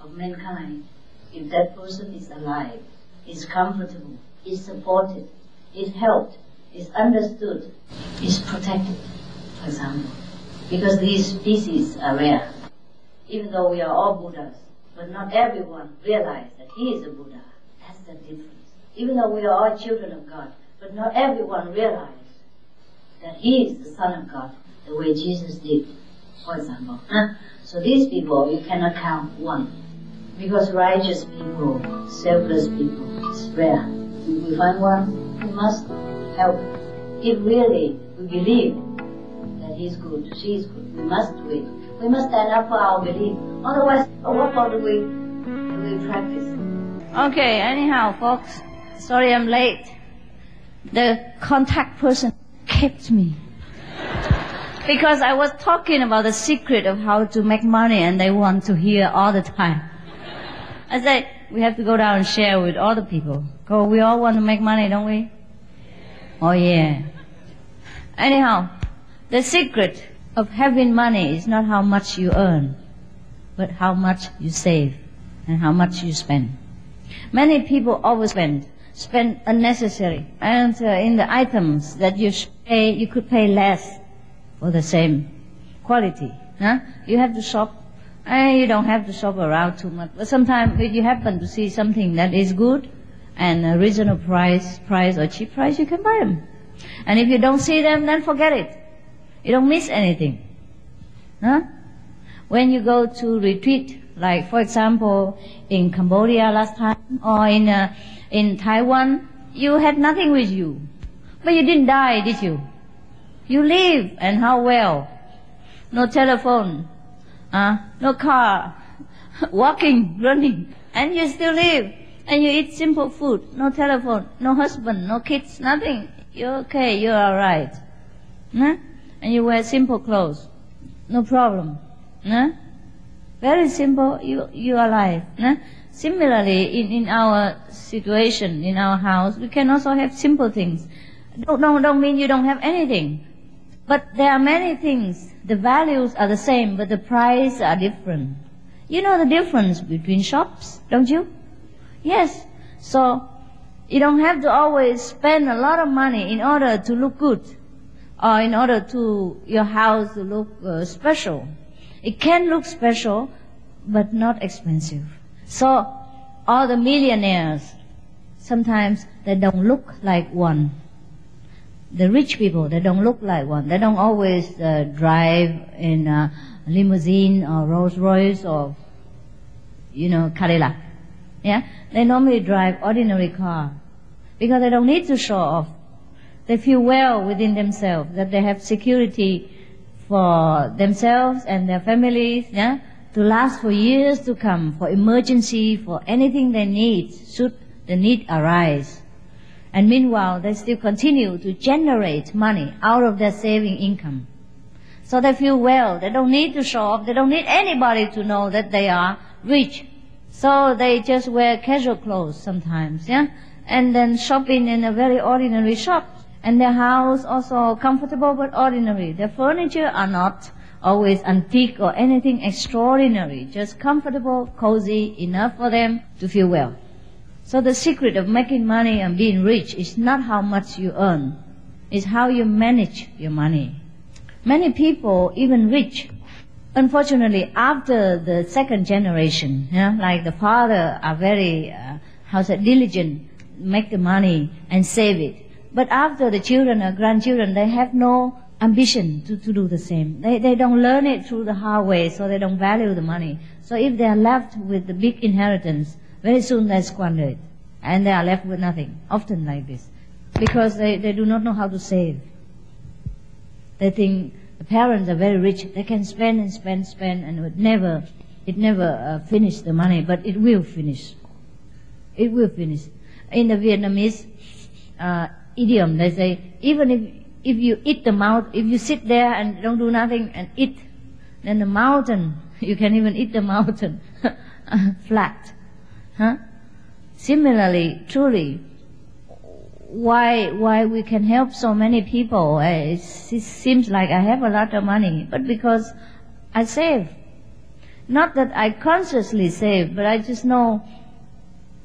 of mankind. If that person is alive, is comfortable, is supported, is helped, is understood, is protected, for example. Because these species are rare. Even though we are all Buddhas, but not everyone realizes that he is a Buddha. That's the difference. Even though we are all children of God, but not everyone realizes that he is the Son of God, the way Jesus did, for example. So these people, you cannot count one. Because righteous people, selfless people, is rare. If we find one, we must help. If really we believe that he is good, she is good, we must do it. We must stand up for our belief. Otherwise, what for do we practice? Okay, anyhow, folks, sorry I'm late. The contact person kept me. Because I was talking about the secret of how to make money and they want to hear all the time. I said, we have to go down and share with other people. We all want to make money, don't we? Oh yeah. Anyhow, the secret of having money is not how much you earn, but how much you save and how much you spend. Many people always spend unnecessary, and in the items that you pay, you could pay less for the same quality. You have to shop, and you don't have to shop around too much. But sometimes if you happen to see something that is good and a reasonable price or cheap price, you can buy them. And if you don't see them, then forget it. You don't miss anything. When you go to retreat, like for example in Cambodia last time, or in Taiwan, you had nothing with you. But you didn't die, did you? You live, and how well? No telephone, no car, walking, running, and you still live. And you eat simple food, no telephone, no husband, no kids, nothing. You're okay, you're alright. And you wear simple clothes, no problem. Very simple, you are alive. Similarly, in our situation, in our house, we can also have simple things. Don't mean you don't have anything. But there are many things. The values are the same, but the price are different. You know the difference between shops, don't you? Yes. So you don't have to always spend a lot of money in order to look good, or in order to your house to look special. It can look special, but not expensive. So all the millionaires, sometimes they don't look like one. The rich people, they don't look like one. They don't always drive in a limousine or Rolls Royce or, Cadillac. Yeah? They normally drive ordinary car because they don't need to show off. They feel well within themselves, that they have security for themselves and their families, to last for years to come, for emergency, for anything they need, should the need arise. And meanwhile, they still continue to generate money out of their saving income. So they feel well. They don't need to show off. They don't need anybody to know that they are rich. So they just wear casual clothes sometimes, and then shopping in a very ordinary shop. And their house also comfortable but ordinary. Their furniture are not always antique or anything extraordinary, just comfortable, cozy, enough for them to feel well. So the secret of making money and being rich is not how much you earn, it's how you manage your money. Many people, even rich, unfortunately, after the second generation, like the father are very, diligent, make the money and save it. But after the children or grandchildren, they have no ambition to do the same. They don't learn it through the hard way, so they don't value the money. So if they are left with the big inheritance, very soon they squander it. And they are left with nothing, often like this. Because they do not know how to save. They think the parents are very rich. They can spend and spend, and it never finish the money, but it will finish. It will finish. In the Vietnamese idiom, they say, even if you eat the mountain, if you sit there and don't do nothing and eat, then the mountain, you can even eat the mountain. flat. Huh? Similarly, truly, why we can help so many people? It seems like I have a lot of money, but because I save. Not that I consciously save, but I just know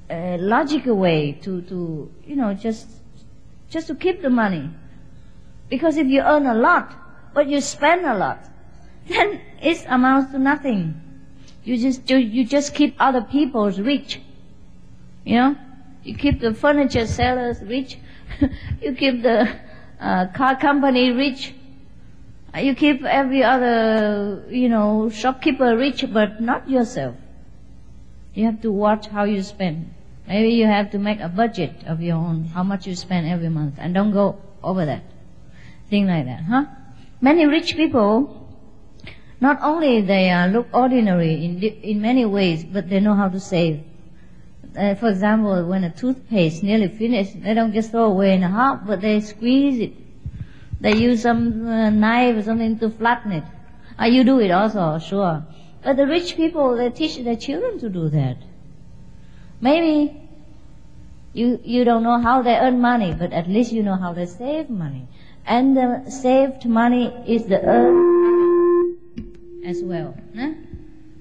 a logical way to just to keep the money. Because if you earn a lot, but you spend a lot, then it amounts to nothing. You just keep other people's rich. You keep the furniture sellers rich. You keep the car company rich. You keep every other, shopkeeper rich, but not yourself. You have to watch how you spend. Maybe you have to make a budget of your own, how much you spend every month, and don't go over that. Thing like that, huh? Many rich people, not only they look ordinary in many ways, but they know how to save. For example, when a toothpaste nearly finished, they don't just throw away in a half, but they squeeze it. They use some knife or something to flatten it. You do it also, sure. But the rich people, they teach their children to do that. Maybe you don't know how they earn money, but at least you know how they save money. And the saved money is the earned as well. Huh?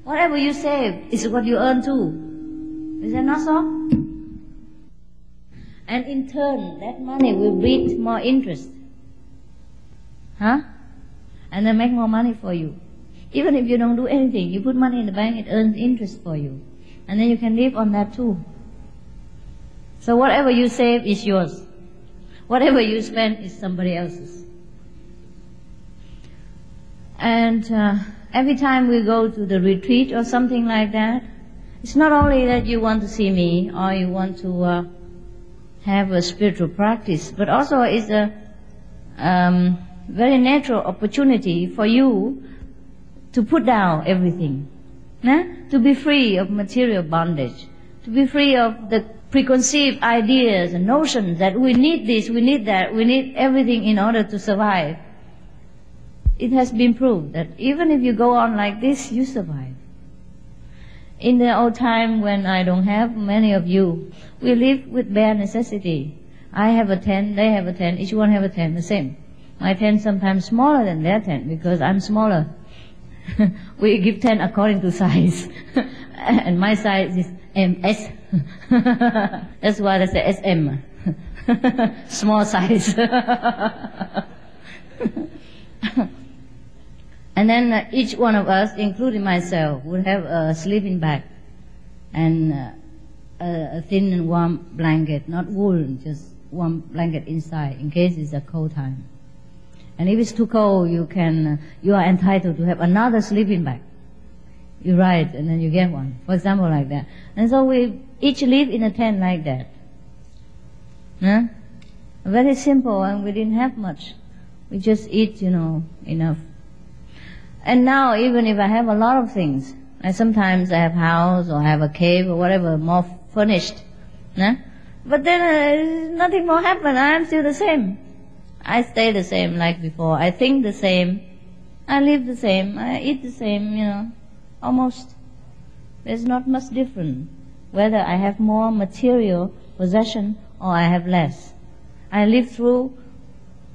Whatever you save is what you earn too. Is that not so? And in turn, that money will breed more interest. Huh? And then make more money for you. Even if you don't do anything, you put money in the bank, it earns interest for you. And then you can live on that too. So whatever you save is yours. Whatever you spend is somebody else's. And every time we go to the retreat or something like that, it's not only that you want to see me or you want to have a spiritual practice, but also it's a very natural opportunity for you to put down everything, to be free of material bondage, to be free of the preconceived ideas and notions that we need this, we need that, we need everything in order to survive. It has been proved that even if you go on like this, you survive. In the old time when I don't have many of you, we live with bare necessity. I have a tent, they have a tent, each one have a tent, the same. My tent sometimes smaller than their tent because I'm smaller. We give tent according to size. And my size is MS. That's why they say SM. Small size. And then each one of us, including myself, would have a sleeping bag and a thin and warm blanket, not wool, just warm blanket inside in case it's a cold time. And if it's too cold, you are entitled to have another sleeping bag. You write and then you get one, for example, like that. And so we each live in a tent like that. Huh? Very simple, and we didn't have much. We just eat, enough. And now, even if I have a lot of things, and sometimes I have house or I have a cave or whatever, more furnished. Huh? But then nothing more happen. I am still the same. I stay the same like before. I think the same. I live the same. I eat the same, almost. There's not much different whether I have more material possession or I have less. I live through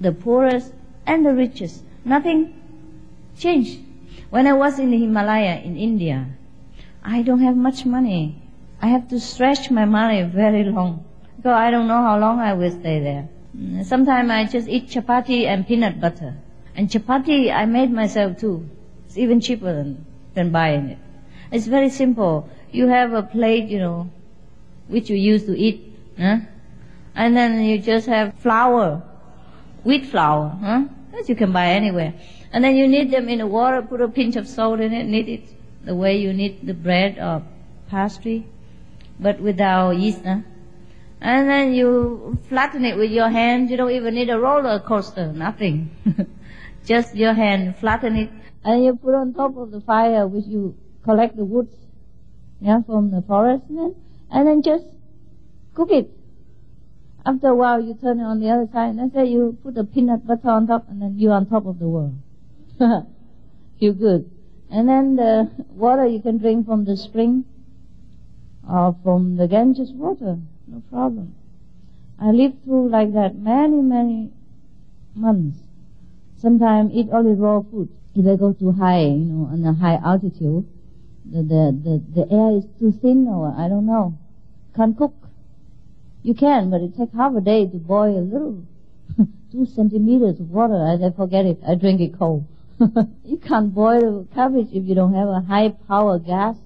the poorest and the richest. Nothing changed. When I was in the Himalaya in India, I don't have much money. I have to stretch my money very long because I don't know how long I will stay there. Sometimes I just eat chapati and peanut butter. And chapati I made myself too. It's even cheaper than buying it. It's very simple. You have a plate, which you use to eat. And then you just have flour, wheat flour, that you can buy anywhere. And then you knead them in the water, put a pinch of salt in it, knead it the way you knead the bread or pastry, but without yeast. And then you flatten it with your hand. You don't even need a roller coaster, nothing. Just your hand, flatten it, and you put on top of the fire, which you collect the wood from the forest, and then just cook it. After a while, you turn it on the other side, and then you put the peanut butter on top, and then you're on top of the world. Feel good. And then the water you can drink from the spring, or from the Ganges water, no problem. I lived through like that many months. Sometimes eat only raw food. If I go too high, on a high altitude, the air is too thin, or I don't know, can't cook. You can, but it takes half a day to boil a little 2 centimeters of water. I forget it. I drink it cold. You can't boil cabbage if you don't have a high power gas,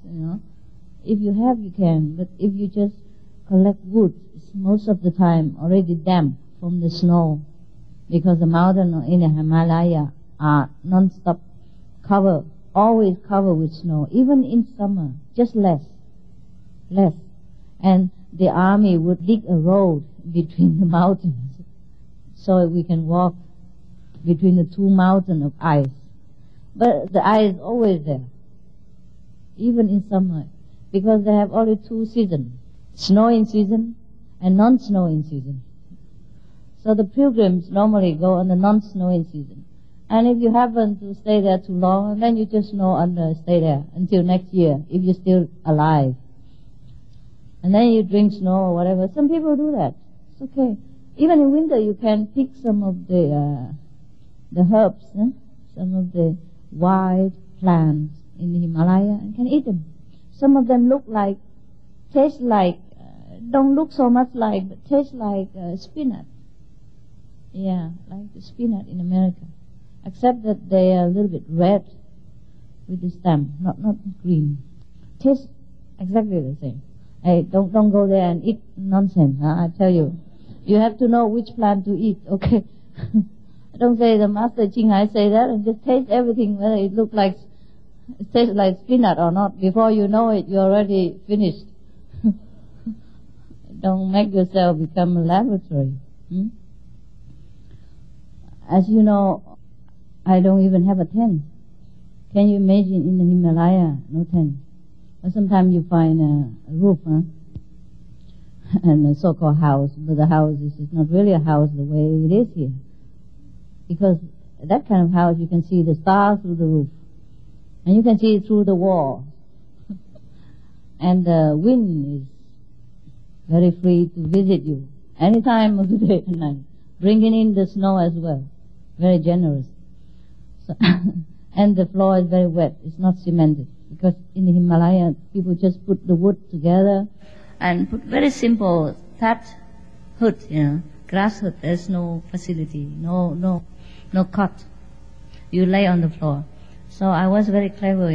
If you have, you can. But if you just collect wood, it's most of the time already damp from the snow, because the mountains in the Himalaya are non-stop always covered with snow, even in summer, just less. And the army would dig a road between the mountains so we can walk between the 2 mountains of ice. But the ice is always there, even in summer, because they have only 2 seasons, snowing season and non-snowing season. So the pilgrims normally go on the non-snowing season. And if you happen to stay there too long, then you just stay there until next year, if you're still alive. And then you drink snow or whatever. Some people do that. It's okay. Even in winter, you can pick some of the herbs, some of the wild plants in the Himalaya, and can eat them. Some of them taste like, don't look so much like, but taste like spinach. Yeah, like the spinach in America. Except that they are a little bit red with the stem, not green. Tastes exactly the same. Hey, don't go there and eat nonsense. I tell you, you have to know which plant to eat. Okay, don't say the Master Ching I say that, and just taste everything whether it tastes like spinach or not. Before you know it, you're already finished. Don't make yourself become a laboratory. As you know, I don't even have a tent. Can you imagine in the Himalaya, no tent? Or sometimes you find a roof, and a so-called house, but the house is not really a house the way it is here. Because that kind of house, you can see the stars through the roof, and you can see it through the wall. And the wind is very free to visit you any time of the day and night, bringing in the snow as well. Very generous. So and the floor is very wet. It's not cemented, because in the Himalaya people just put the wood together and put very simple thatch hut, grass hut. There's no facility, no cot. You lay on the floor. So I was very clever.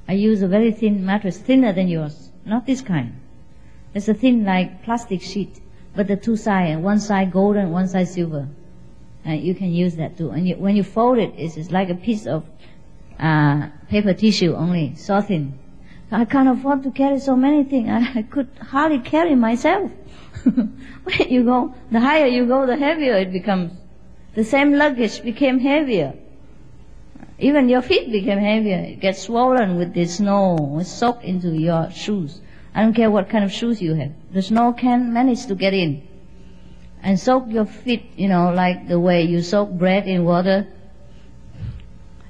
I used a very thin mattress, thinner than yours, not this kind. It's a thin like plastic sheet, but the 2 sides, one side golden, one side silver. You can use that too. And when you fold it, it's just like a piece of paper tissue only, so thin. So I can't afford to carry so many things. I could hardly carry myself. When you go, the higher you go, the heavier it becomes. The same luggage became heavier. Even your feet became heavier. It gets swollen with the snow. It's soaked into your shoes. I don't care what kind of shoes you have. The snow can manage to get in and soak your feet, like the way you soak bread in water.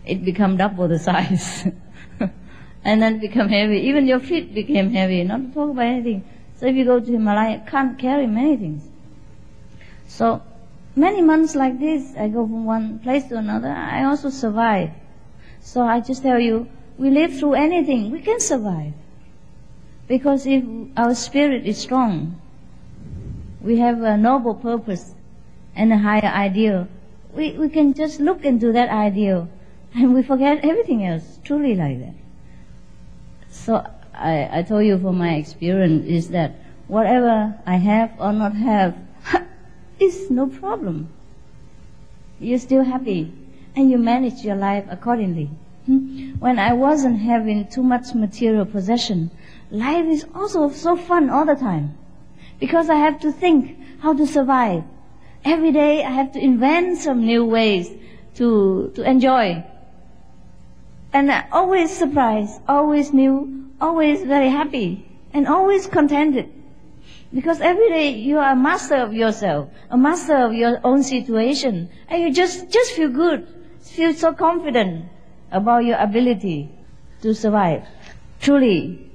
It become double the size. And then become heavy. Even your feet became heavy, not to talk about anything. So if you go to Himalaya, can't carry many things. So many months like this, I go from one place to another. I also survive. So I just tell you, we live through anything, we can survive. Because if our spirit is strong, we have a noble purpose and a higher ideal, we can just look into that ideal and we forget everything else, truly like that. So I told you from my experience is that whatever I have or not have is no problem. You're still happy and you manage your life accordingly. When I wasn't having too much material possession, life is also so fun all the time. Because I have to think how to survive. Every day I have to invent some new ways to enjoy. And always surprised, always new, always very happy, and always contented. Because every day you are a master of yourself, a master of your own situation, and you just feel good, feel so confident about your ability to survive. Truly,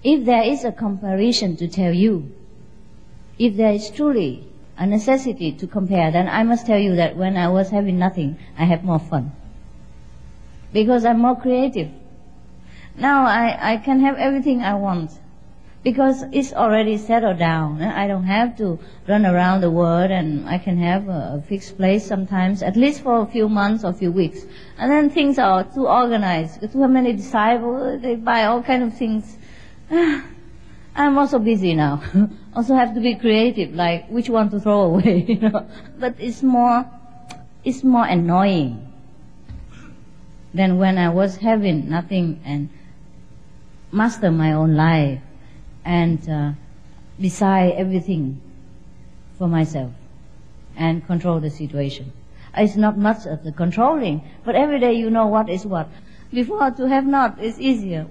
If there is a comparison to tell you, if there is truly a necessity to compare, then I must tell you that when I was having nothing, I have more fun. Because I'm more creative. Now I can have everything I want. Because it's already settled down. I don't have to run around the world, and I can have a fixed place sometimes, at least for a few months or a few weeks. And then things are too organized. Too many disciples, they buy all kinds of things. I'm also busy now. Also have to be creative, like which one to throw away, you know. But it's more annoying than when I was having nothing and master my own life and decide everything for myself and control the situation. It's not much of the controlling, but every day you know what is what. Before, to have not is easier.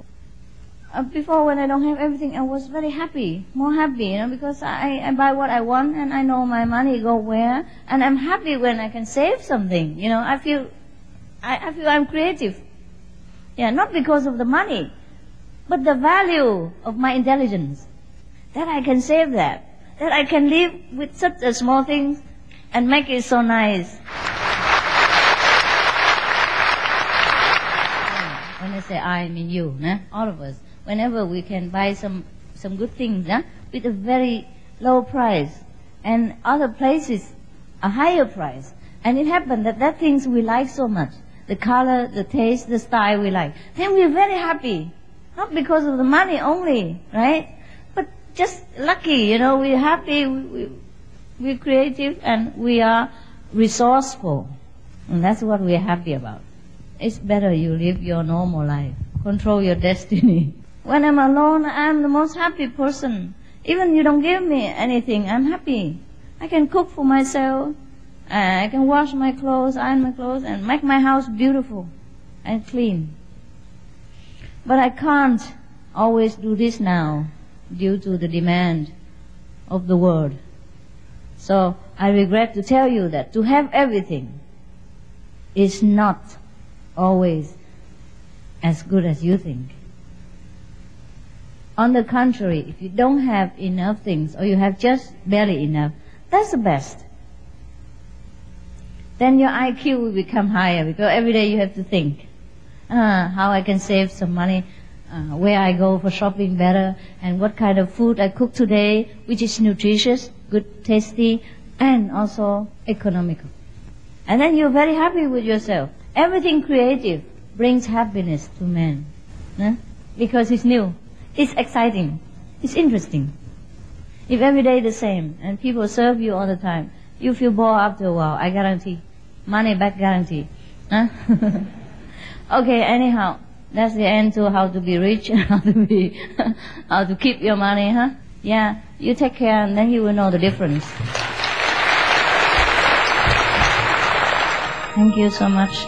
Before, when I don't have everything, I was very happy, more happy, you know, because I buy what I want and I know my money go where, and I'm happy when I can save something, you know. I feel I'm creative. Yeah, not because of the money, but the value of my intelligence, that I can save that I can live with such a small thing and make it so nice. When I say I mean you, all of us. Whenever we can buy some good things with a very low price, and other places a higher price, and it happened that things we like so much, the color, the taste, the style we like, then we're very happy. Not because of the money only, right? But just lucky, you know, we're happy, we're creative, and we are resourceful. And that's what we're happy about. It's better you live your normal life. Control your destiny. When I'm alone, I'm the most happy person. Even you don't give me anything, I'm happy. I can cook for myself. I can wash my clothes, iron my clothes, and make my house beautiful and clean. But I can't always do this now due to the demand of the world. So I regret to tell you that to have everything is not always as good as you think. On the contrary, if you don't have enough things, or you have just barely enough, that's the best. Then your IQ will become higher, because every day you have to think, how I can save some money, where I go for shopping better, and what kind of food I cook today, which is nutritious, good, tasty, and also economical. And then you're very happy with yourself. Everything creative brings happiness to man, because it's new. It's exciting. It's interesting. If every day the same and people serve you all the time, you feel bored after a while, I guarantee. Money back guarantee. Okay, anyhow, that's the end to how to be rich and how to keep your money, Yeah, you take care and then you will know the difference. Thank you so much.